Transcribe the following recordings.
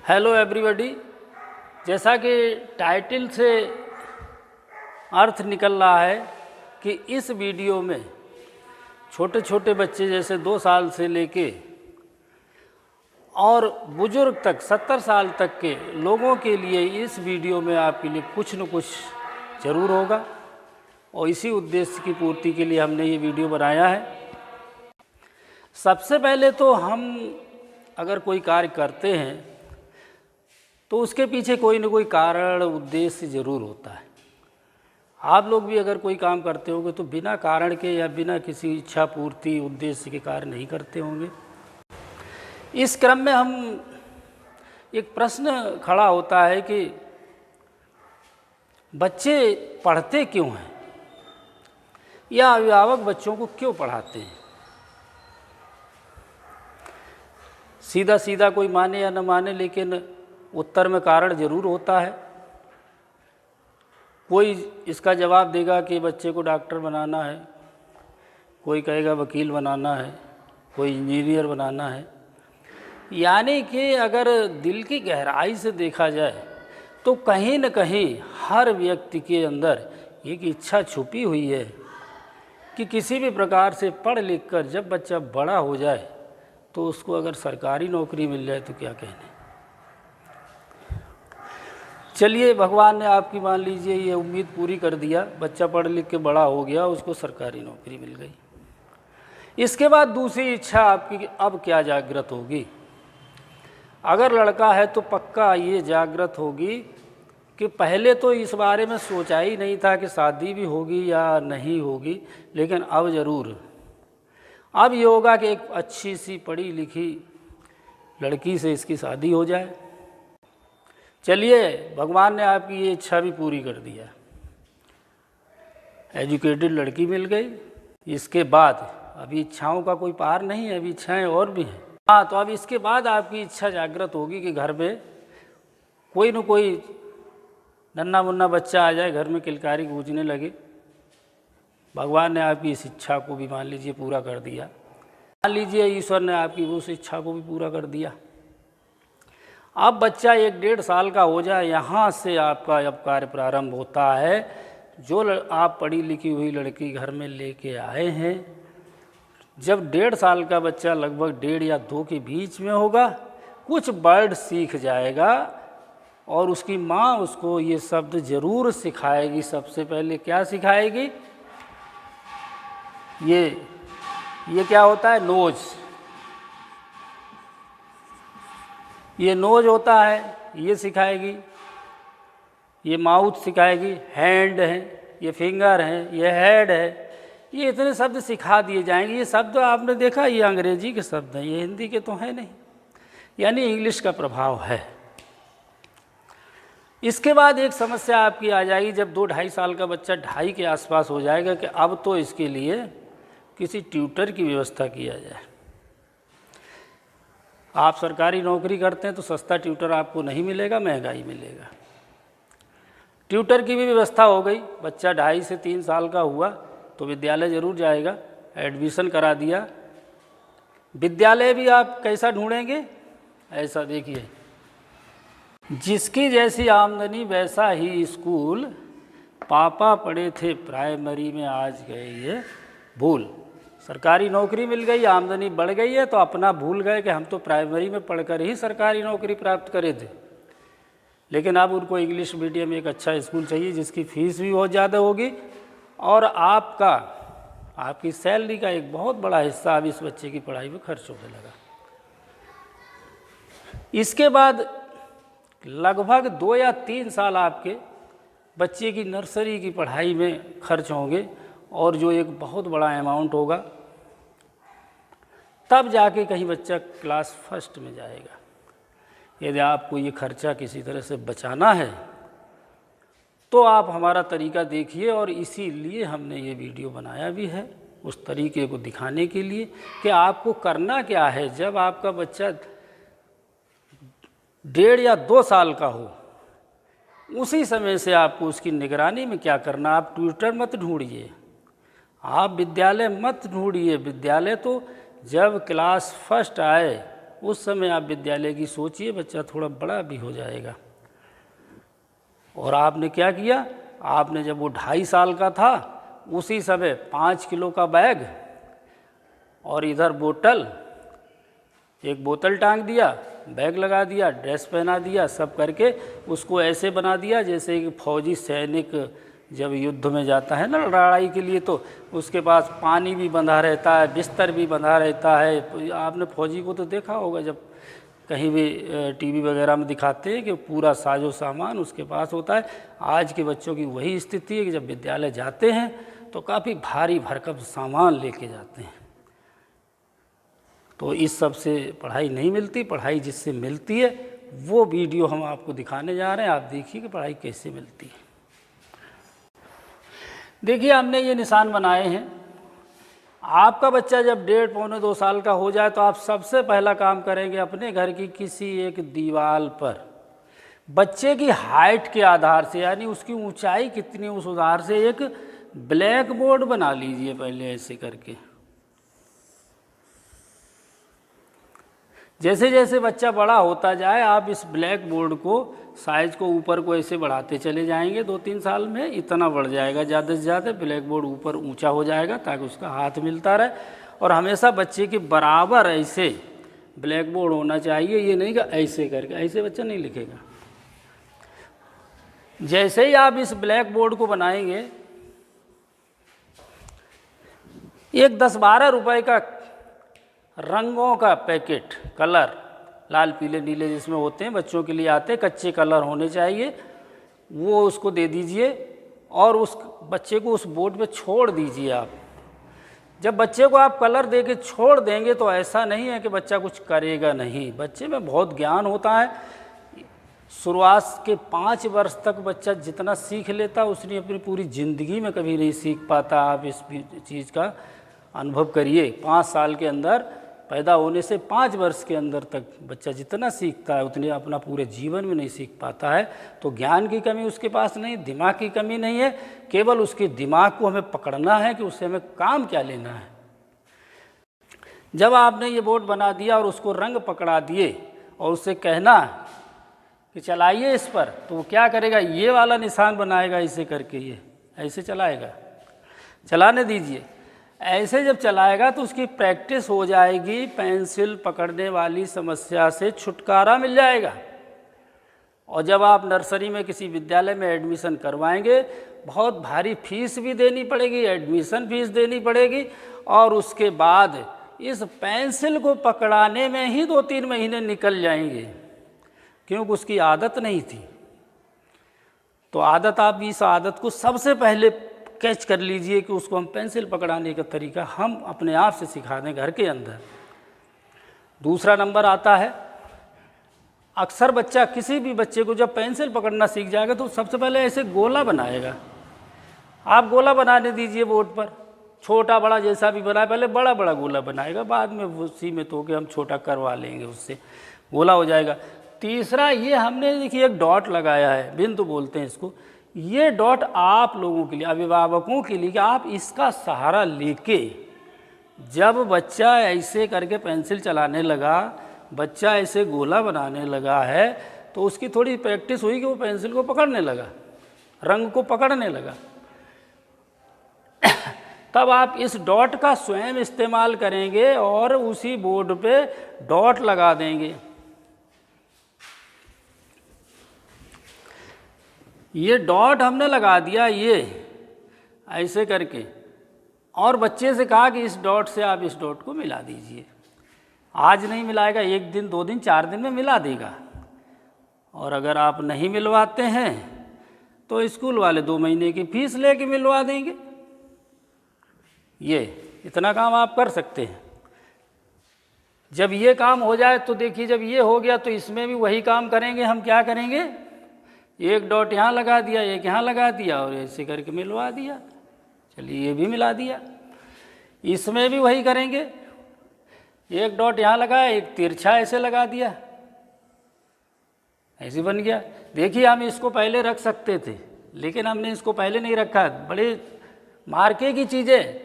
Hello everybody. जैसा कि title से अर्थ निकल रहा है कि इस वीडियो में छोटे छोटे बच्चे जैसे 2 साल से लेके और बुजुर्ग तक 70 साल तक के लोगों के लिए इस वीडियो में आपके लिए कुछ न कुछ ज़रूर होगा और इसी उद्देश्य की पूर्ति के लिए हमने ये वीडियो बनाया है। सबसे पहले तो हम अगर कोई कार्य करते हैं तो उसके पीछे कोई न कोई कारण उद्देश्य ज़रूर होता है। आप लोग भी अगर कोई काम करते होंगे तो बिना कारण के या बिना किसी इच्छा पूर्ति उद्देश्य के कार्य नहीं करते होंगे। इस क्रम में हम एक प्रश्न खड़ा होता है कि बच्चे पढ़ते क्यों हैं या अभिभावक बच्चों को क्यों पढ़ाते हैं। सीधा सीधा कोई माने या न माने, लेकिन उत्तर में कारण ज़रूर होता है। कोई इसका जवाब देगा कि बच्चे को डॉक्टर बनाना है, कोई कहेगा वकील बनाना है, कोई इंजीनियर बनाना है। यानी कि अगर दिल की गहराई से देखा जाए तो कहीं न कहीं हर व्यक्ति के अंदर एक इच्छा छुपी हुई है कि किसी भी प्रकार से पढ़ लिख कर जब बच्चा बड़ा हो जाए तो उसको अगर सरकारी नौकरी मिल जाए तो क्या कहने। चलिए, भगवान ने आपकी मान लीजिए ये उम्मीद पूरी कर दिया, बच्चा पढ़ लिख के बड़ा हो गया, उसको सरकारी नौकरी मिल गई। इसके बाद दूसरी इच्छा आपकी अब क्या जागृत होगी। अगर लड़का है तो पक्का ये जागृत होगी कि पहले तो इस बारे में सोचा ही नहीं था कि शादी भी होगी या नहीं होगी, लेकिन अब ज़रूर अब ये होगा कि एक अच्छी सी पढ़ी लिखी लड़की से इसकी शादी हो जाए। चलिए, भगवान ने आपकी ये इच्छा भी पूरी कर दिया, एजुकेटेड लड़की मिल गई। इसके बाद अभी इच्छाओं का कोई पार नहीं है, अभी इच्छाएं और भी हैं। हाँ, तो अब इसके बाद आपकी इच्छा जागृत होगी कि घर में कोई न कोई नन्हा मुन्ना बच्चा आ जाए, घर में किलकारी गूंजने लगे। भगवान ने आपकी इस इच्छा को भी मान लीजिए पूरा कर दिया। मान लीजिए ईश्वर ने आपकी उस इच्छा को भी पूरा कर दिया। अब बच्चा 1-1.5 साल का हो जाए, यहाँ से आपका अब कार्य प्रारंभ होता है। जो आप पढ़ी लिखी हुई लड़की घर में लेके आए हैं, जब 1.5 साल का बच्चा लगभग 1.5 या 2 के बीच में होगा, कुछ वर्ड सीख जाएगा और उसकी माँ उसको ये शब्द ज़रूर सिखाएगी। सबसे पहले क्या सिखाएगी, ये क्या होता है, नोज। ये नोज होता है, ये सिखाएगी। ये माउथ सिखाएगी, हैंड है, ये फिंगर है, ये हेड है। ये इतने शब्द सिखा दिए जाएंगे। ये शब्द आपने देखा, ये अंग्रेजी के शब्द हैं, ये हिंदी के तो हैं नहीं, यानी इंग्लिश का प्रभाव है। इसके बाद एक समस्या आपकी आ जाएगी जब 2-2.5 साल का बच्चा 2.5 के आसपास हो जाएगा कि अब तो इसके लिए किसी ट्यूटर की व्यवस्था किया जाए। आप सरकारी नौकरी करते हैं तो सस्ता ट्यूटर आपको नहीं मिलेगा, महंगा ही मिलेगा। ट्यूटर की भी व्यवस्था हो गई। बच्चा 2.5 से 3 साल का हुआ तो विद्यालय ज़रूर जाएगा, एडमिशन करा दिया। विद्यालय भी आप कैसा ढूंढेंगे, ऐसा देखिए, जिसकी जैसी आमदनी वैसा ही स्कूल, पापा पढ़े थे प्राइमरी में आज गए ये भूल। सरकारी नौकरी मिल गई, आमदनी बढ़ गई है तो अपना भूल गए कि हम तो प्राइमरी में पढ़कर ही सरकारी नौकरी प्राप्त करे थे। लेकिन अब उनको इंग्लिश मीडियम एक अच्छा स्कूल चाहिए जिसकी फ़ीस भी बहुत ज़्यादा होगी और आपकी सैलरी का एक बहुत बड़ा हिस्सा अब इस बच्चे की पढ़ाई में खर्च होने लगा। इसके बाद लगभग 2 या 3 साल आपके बच्चे की नर्सरी की पढ़ाई में खर्च होंगे और जो एक बहुत बड़ा अमाउंट होगा, तब जाके कहीं बच्चा क्लास फर्स्ट में जाएगा। यदि आपको ये खर्चा किसी तरह से बचाना है तो आप हमारा तरीका देखिए, और इसीलिए हमने ये वीडियो बनाया भी है, उस तरीके को दिखाने के लिए कि आपको करना क्या है। जब आपका बच्चा 1.5 या 2 साल का हो, उसी समय से आपको उसकी निगरानी में क्या करना। आप ट्यूटर मत ढूंढिए, आप विद्यालय मत ढूंढिए। विद्यालय तो जब क्लास फर्स्ट आए उस समय आप विद्यालय की सोचिए, बच्चा थोड़ा बड़ा भी हो जाएगा। और आपने क्या किया, आपने जब वो 2.5 साल का था उसी समय 5 किलो का बैग और इधर बोतल, एक बोतल टांग दिया, बैग लगा दिया, ड्रेस पहना दिया, सब करके उसको ऐसे बना दिया जैसे कि फौजी सैनिक जब युद्ध में जाता है ना लड़ाई के लिए, तो उसके पास पानी भी बंधा रहता है, बिस्तर भी बंधा रहता है। आपने फौजी को तो देखा होगा, जब कहीं भी टीवी वगैरह में दिखाते हैं कि पूरा साजो सामान उसके पास होता है। आज के बच्चों की वही स्थिति है कि जब विद्यालय जाते हैं तो काफ़ी भारी भरकम सामान लेके जाते हैं। तो इस सब से पढ़ाई नहीं मिलती। पढ़ाई जिससे मिलती है वो वीडियो हम आपको दिखाने जा रहे हैं, आप देखिए कि पढ़ाई कैसे मिलती है। देखिए हमने ये निशान बनाए हैं। आपका बच्चा जब 1.5 पौने 2 साल का हो जाए तो आप सबसे पहला काम करेंगे, अपने घर की किसी एक दीवार पर बच्चे की हाइट के आधार से, यानी उसकी ऊंचाई कितनी उस आधार से एक ब्लैक बोर्ड बना लीजिए पहले ऐसे करके। जैसे जैसे बच्चा बड़ा होता जाए आप इस ब्लैक बोर्ड को साइज को ऊपर को ऐसे बढ़ाते चले जाएंगे। 2-3 साल में इतना बढ़ जाएगा, ज़्यादा से ज़्यादा ब्लैक बोर्ड ऊपर ऊंचा हो जाएगा ताकि उसका हाथ मिलता रहे। और हमेशा बच्चे के बराबर ऐसे ब्लैक बोर्ड होना चाहिए, ये नहीं कि ऐसे करके, ऐसे बच्चा नहीं लिखेगा। जैसे ही आप इस ब्लैक बोर्ड को बनाएंगे, एक 10-12 रुपए का रंगों का पैकेट, कलर लाल पीले नीले जिसमें होते हैं बच्चों के लिए आते हैं, कच्चे कलर होने चाहिए, वो उसको दे दीजिए और उस बच्चे को उस बोर्ड पे छोड़ दीजिए आप। जब बच्चे को आप कलर दे के छोड़ देंगे तो ऐसा नहीं है कि बच्चा कुछ करेगा नहीं, बच्चे में बहुत ज्ञान होता है। शुरुआत के 5 वर्ष तक बच्चा जितना सीख लेता उसने अपनी पूरी ज़िंदगी में कभी नहीं सीख पाता। आप इस चीज़ का अनुभव करिए। 5 साल के अंदर पैदा होने से 5 वर्ष के अंदर तक बच्चा जितना सीखता है उतने अपना पूरे जीवन में नहीं सीख पाता है। तो ज्ञान की कमी उसके पास नहीं, दिमाग की कमी नहीं है, केवल उसके दिमाग को हमें पकड़ना है कि उससे हमें काम क्या लेना है। जब आपने ये बोर्ड बना दिया और उसको रंग पकड़ा दिए और उससे कहना कि चलाइए इस पर, तो वो क्या करेगा, ये वाला निशान बनाएगा इसे करके, ये ऐसे चलाएगा। चलाने दीजिए। ऐसे जब चलाएगा तो उसकी प्रैक्टिस हो जाएगी, पेंसिल पकड़ने वाली समस्या से छुटकारा मिल जाएगा। और जब आप नर्सरी में किसी विद्यालय में एडमिशन करवाएंगे, बहुत भारी फीस भी देनी पड़ेगी, एडमिशन फीस देनी पड़ेगी, और उसके बाद इस पेंसिल को पकड़ाने में ही 2-3 महीने निकल जाएंगे, क्योंकि उसकी आदत नहीं थी। तो आदत, आप इस आदत को सबसे पहले कैच कर लीजिए कि उसको हम पेंसिल पकड़ाने का तरीका हम अपने आप से सिखा दें घर के अंदर। दूसरा नंबर आता है, अक्सर बच्चा, किसी भी बच्चे को जब पेंसिल पकड़ना सीख जाएगा तो सबसे पहले ऐसे गोला बनाएगा। आप गोला बनाने दीजिए बोर्ड पर, छोटा बड़ा जैसा भी बनाए, पहले बड़ा बड़ा गोला बनाएगा, बाद में उसी में तो कि हम छोटा करवा लेंगे, उससे गोला हो जाएगा। तीसरा, ये हमने देखिए एक डॉट लगाया है, बिंदु बोलते हैं इसको। ये डॉट आप लोगों के लिए, अभिभावकों के लिए, कि आप इसका सहारा लेके जब बच्चा ऐसे करके पेंसिल चलाने लगा, बच्चा ऐसे गोला बनाने लगा है, तो उसकी थोड़ी प्रैक्टिस हुई कि वो पेंसिल को पकड़ने लगा, रंग को पकड़ने लगा। तब आप इस डॉट का स्वयं इस्तेमाल करेंगे और उसी बोर्ड पे डॉट लगा देंगे। ये डॉट हमने लगा दिया, ये ऐसे करके, और बच्चे से कहा कि इस डॉट से आप इस डॉट को मिला दीजिए। आज नहीं मिलाएगा, 1 दिन 2 दिन 4 दिन में मिला देगा। और अगर आप नहीं मिलवाते हैं तो स्कूल वाले 2 महीने की फीस लेके मिलवा देंगे। ये इतना काम आप कर सकते हैं। जब ये काम हो जाए तो देखिए, जब ये हो गया तो इसमें भी वही काम करेंगे। हम क्या करेंगे, एक डॉट यहाँ लगा दिया, एक यहाँ लगा दिया और ऐसे करके मिलवा दिया। चलिए, ये भी मिला दिया। इसमें भी वही करेंगे, एक डॉट यहाँ लगाया, एक तिरछा ऐसे लगा दिया, ऐसे बन गया। देखिए, हम इसको पहले रख सकते थे, लेकिन हमने इसको पहले नहीं रखा। बड़े मार्के की चीज़ें,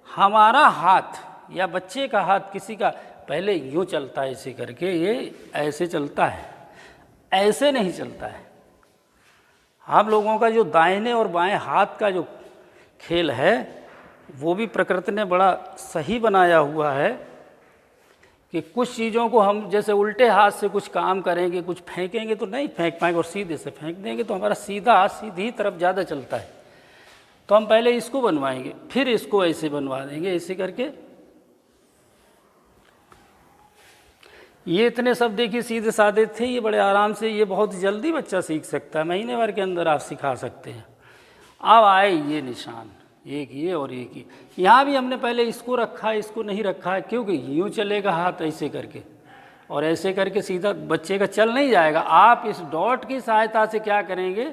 हमारा हाथ या बच्चे का हाथ, किसी का पहले यूँ चलता है ऐसे करके, ये ऐसे चलता है, ऐसे नहीं चलता है। हम लोगों का जो दाहिने और बाएं हाथ का जो खेल है वो भी प्रकृति ने बड़ा सही बनाया हुआ है कि कुछ चीज़ों को हम जैसे उल्टे हाथ से कुछ काम करेंगे, कुछ फेंकेंगे तो नहीं फेंक पाएंगे, और सीधे से फेंक देंगे तो हमारा सीधा हाथ सीधी तरफ ज़्यादा चलता है। तो हम पहले इसको बनवाएंगे, फिर इसको ऐसे बनवा देंगे, ऐसे करके। ये इतने सब देखिए सीधे साधे थे, ये बड़े आराम से, ये बहुत जल्दी बच्चा सीख सकता है, महीने भर के अंदर आप सिखा सकते हैं। अब आए ये निशान, एक ये और एक ये। यहाँ भी हमने पहले इसको रखा है, इसको नहीं रखा है, क्योंकि यूँ चलेगा हाथ ऐसे करके, और ऐसे करके सीधा बच्चे का चल नहीं जाएगा। आप इस डॉट की सहायता से क्या करेंगे,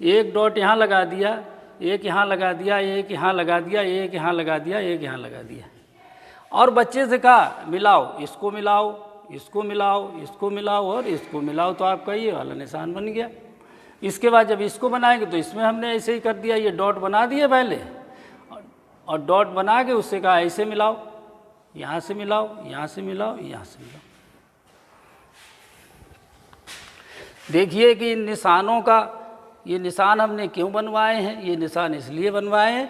एक डॉट यहाँ लगा दिया, एक यहाँ लगा दिया, एक यहाँ लगा दिया, एक यहाँ लगा दिया, एक यहाँ लगा दिया, और बच्चे से कहा मिलाओ, इसको मिलाओ, इसको मिलाओ, इसको मिलाओ और इसको मिलाओ, तो आपका ये वाला निशान बन गया। इसके बाद जब इसको बनाएंगे तो इसमें हमने ऐसे ही कर दिया, ये डॉट बना दिए पहले, और डॉट बना के उससे कहा ऐसे मिलाओ, यहाँ से मिलाओ, यहाँ से मिलाओ, यहाँ से मिलाओ। देखिए कि इन निशानों का, ये निशान हमने क्यों बनवाए हैं, ये निशान इसलिए बनवाए हैं,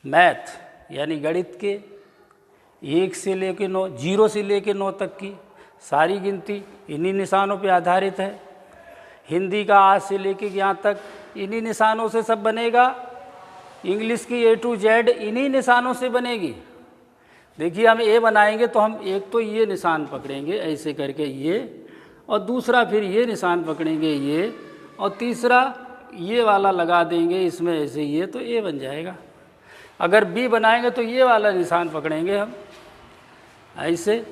मैथ यानी गणित के 1 से लेके 9, 0 से लेके 9 तक की सारी गिनती इन्हीं निशानों पे आधारित है। हिंदी का आज से लेके यहाँ तक इन्हीं निशानों से सब बनेगा। इंग्लिश की A to Z इन्हीं निशानों से बनेगी। देखिए हम ए बनाएंगे तो हम एक तो ये निशान पकड़ेंगे ऐसे करके ये, और दूसरा फिर ये निशान पकड़ेंगे ये, और तीसरा ये वाला लगा देंगे इसमें ऐसे, ये तो ए बन जाएगा। अगर बी बनाएंगे तो ये वाला निशान पकड़ेंगे हम ऐसे,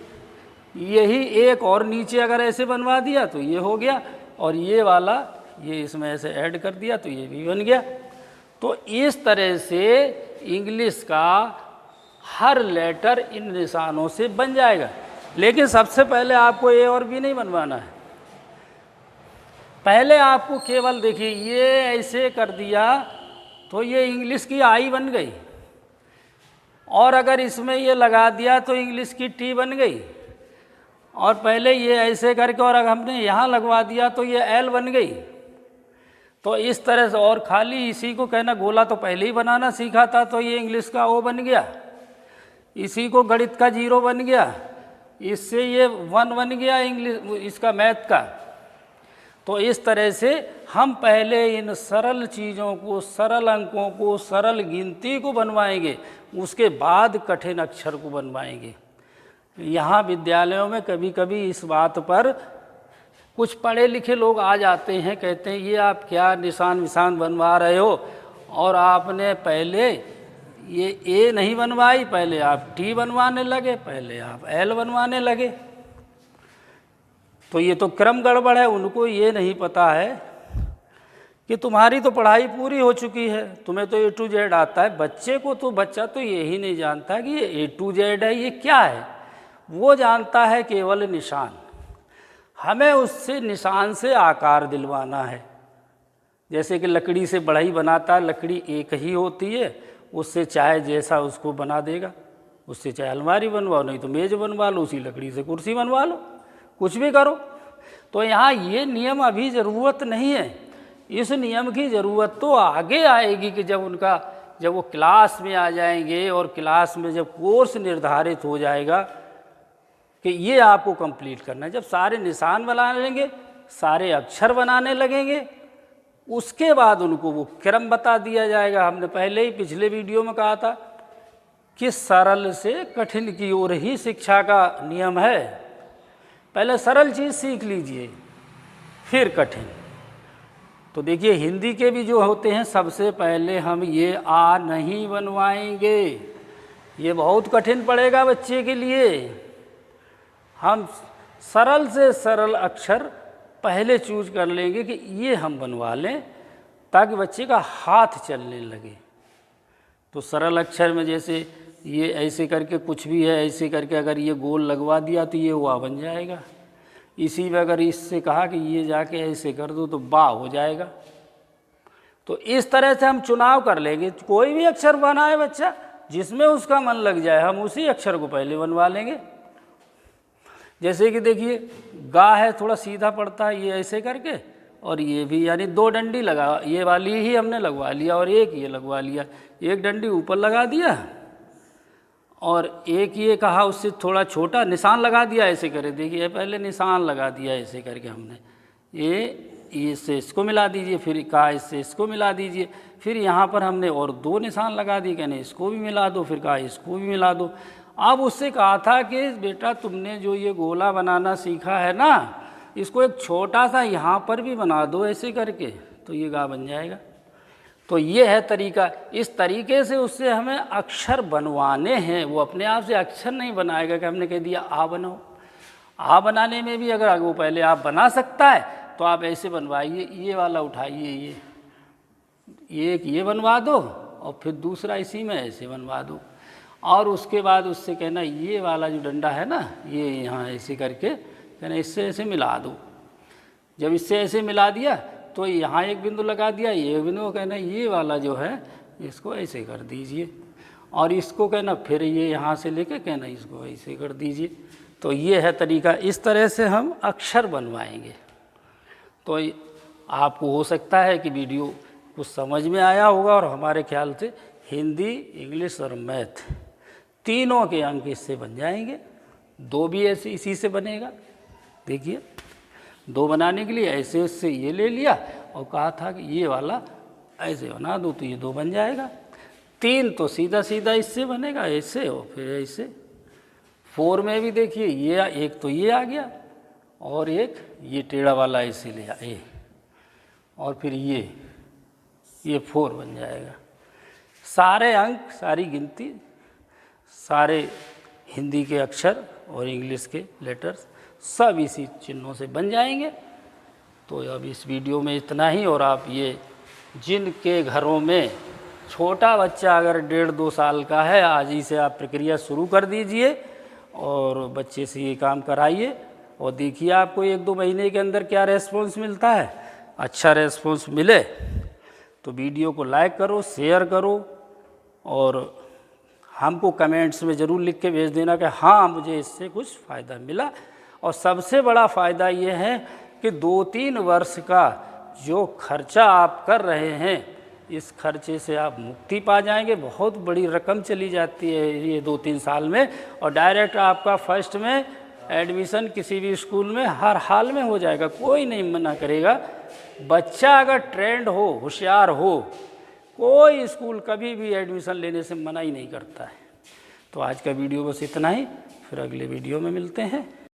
यही एक और नीचे अगर ऐसे बनवा दिया तो ये हो गया, और ये वाला ये इसमें ऐसे ऐड कर दिया तो ये भी बन गया। तो इस तरह से इंग्लिश का हर लेटर इन निशानों से बन जाएगा। लेकिन सबसे पहले आपको ए और बी नहीं बनवाना है, पहले आपको केवल देखिए ये ऐसे कर दिया तो ये इंग्लिश की आई बन गई, और अगर इसमें ये लगा दिया तो इंग्लिश की टी बन गई, और पहले ये ऐसे करके और अगर हमने यहाँ लगवा दिया तो ये एल बन गई। तो इस तरह से, और खाली इसी को कहना गोला तो पहले ही बनाना सीखा था तो ये इंग्लिश का ओ बन गया, इसी को गणित का 0 बन गया, इससे ये 1 बन गया इंग्लिश इसका मैथ का। तो इस तरह से हम पहले इन सरल चीज़ों को, सरल अंकों को, सरल गिनती को बनवाएंगे, उसके बाद कठिन अक्षर को बनवाएंगे। यहाँ विद्यालयों में कभी कभी इस बात पर कुछ पढ़े लिखे लोग आ जाते हैं, कहते हैं ये आप क्या निशान विशान बनवा रहे हो, और आपने पहले ये ए नहीं बनवाई, पहले आप टी बनवाने लगे, पहले आप एल बनवाने लगे। तो ये तो क्रम गड़बड़ है। उनको ये नहीं पता है कि तुम्हारी तो पढ़ाई पूरी हो चुकी है, तुम्हें तो A to Z आता है। बच्चे को तो, बच्चा तो यही नहीं जानता कि ये A to Z है, ये क्या है। वो जानता है केवल निशान। हमें उससे निशान से आकार दिलवाना है। जैसे कि लकड़ी से बढ़ई बनाता है, लकड़ी एक ही होती है, उससे चाहे जैसा उसको बना देगा, उससे चाहे अलमारी बनवाओ, नहीं तो मेज़ बनवा लो, उसी लकड़ी से कुर्सी बनवा लो, कुछ भी करो। तो यहाँ ये नियम अभी ज़रूरत नहीं है। इस नियम की ज़रूरत तो आगे आएगी कि जब वो क्लास में आ जाएंगे, और क्लास में जब कोर्स निर्धारित हो जाएगा कि ये आपको कंप्लीट करना है, जब सारे निशान बना लेंगे, सारे अक्षर बनाने लगेंगे, उसके बाद उनको वो क्रम बता दिया जाएगा। हमने पहले ही पिछले वीडियो में कहा था कि सरल से कठिन की ओर ही शिक्षा का नियम है। पहले सरल चीज़ सीख लीजिए, फिर कठिन। तो देखिए हिंदी के भी जो होते हैं, सबसे पहले हम ये आ नहीं बनवाएंगे, ये बहुत कठिन पड़ेगा बच्चे के लिए। हम सरल से सरल अक्षर पहले चूज कर लेंगे कि ये हम बनवा लें, ताकि बच्चे का हाथ चलने लगे। तो सरल अक्षर में जैसे ये ऐसे करके कुछ भी है, ऐसे करके अगर ये गोल लगवा दिया तो ये वाह बन जाएगा। इसी में अगर इससे कहा कि ये जाके ऐसे कर दो तो बा हो जाएगा। तो इस तरह से हम चुनाव कर लेंगे। कोई भी अक्षर बनाए बच्चा, जिसमें उसका मन लग जाए हम उसी अक्षर को पहले बनवा लेंगे। जैसे कि देखिए गा है, थोड़ा सीधा पड़ता है, ये ऐसे करके, और ये भी यानी 2 डंडी लगा, ये वाली ही हमने लगवा लिया और एक ये लगवा लिया। एक डंडी ऊपर लगा दिया और एक ये कहा उससे थोड़ा छोटा निशान लगा दिया, ऐसे करे। देखिए पहले निशान लगा दिया ऐसे करके हमने, ये इससे इसको मिला दीजिए, फिर कहा इससे इसको मिला दीजिए, फिर यहाँ पर हमने और 2 निशान लगा दिए, कहने इसको भी मिला दो, फिर कहा इसको भी मिला दो। अब उससे कहा था कि बेटा तुमने जो ये गोला बनाना सीखा है ना, इसको एक छोटा सा यहाँ पर भी बना दो ऐसे करके, तो ये गा बन जाएगा। तो ये है तरीका। इस तरीके से उससे हमें अक्षर बनवाने हैं। वो अपने आप से अक्षर नहीं बनाएगा कि हमने कह दिया आ बनाओ। आ बनाने में भी अगर वो पहले आप बना सकता है तो आप ऐसे बनवाइए, ये वाला उठाइए, ये एक ये बनवा दो और फिर दूसरा इसी में ऐसे बनवा दो, और उसके बाद उससे कहना ये वाला जो डंडा है ना, ये यहाँ ऐसे करके कहना इससे ऐसे मिला दो। जब इससे ऐसे मिला दिया तो यहाँ एक बिंदु लगा दिया, ये बिंदु, कहना ये वाला जो है इसको ऐसे कर दीजिए, और इसको कहना फिर ये यहाँ से लेके कहना इसको ऐसे कर दीजिए। तो ये है तरीका। इस तरह से हम अक्षर बनवाएंगे। तो आपको हो सकता है कि वीडियो कुछ समझ में आया होगा, और हमारे ख्याल से हिंदी, इंग्लिश और मैथ तीनों के अंक इससे बन जाएंगे। 2 भी ऐसे इसी से बनेगा। देखिए 2 बनाने के लिए ऐसे उससे ये ले लिया और कहा था कि ये वाला ऐसे बना दो, तो ये 2 बन जाएगा। 3 तो सीधा सीधा इससे बनेगा, ऐसे और फिर ऐसे। 4 में भी देखिए ये एक तो ये आ गया और एक ये टेढ़ा वाला ऐसे ले आए, और फिर ये 4 बन जाएगा। सारे अंक, सारी गिनती, सारे हिंदी के अक्षर और इंग्लिश के लेटर्स सब इसी चिन्हों से बन जाएंगे। तो अब इस वीडियो में इतना ही। और आप ये जिनके घरों में छोटा बच्चा अगर 1.5-2 साल का है, आज ही से आप प्रक्रिया शुरू कर दीजिए और बच्चे से ये काम कराइए, और देखिए आपको 1-2 महीने के अंदर क्या रेस्पॉन्स मिलता है। अच्छा रेस्पॉन्स मिले तो वीडियो को लाइक करो, शेयर करो, और हमको कमेंट्स में ज़रूर लिख के भेज देना कि हाँ मुझे इससे कुछ फ़ायदा मिला। और सबसे बड़ा फ़ायदा ये है कि 2-3 वर्ष का जो खर्चा आप कर रहे हैं, इस खर्चे से आप मुक्ति पा जाएंगे। बहुत बड़ी रकम चली जाती है ये 2-3 साल में, और डायरेक्ट आपका फर्स्ट में एडमिशन किसी भी स्कूल में हर हाल में हो जाएगा। कोई नहीं मना करेगा। बच्चा अगर ट्रेंड हो, होशियार हो, कोई स्कूल कभी भी एडमिशन लेने से मना ही नहीं करता है। तो आज का वीडियो बस इतना ही, फिर अगले वीडियो में मिलते हैं।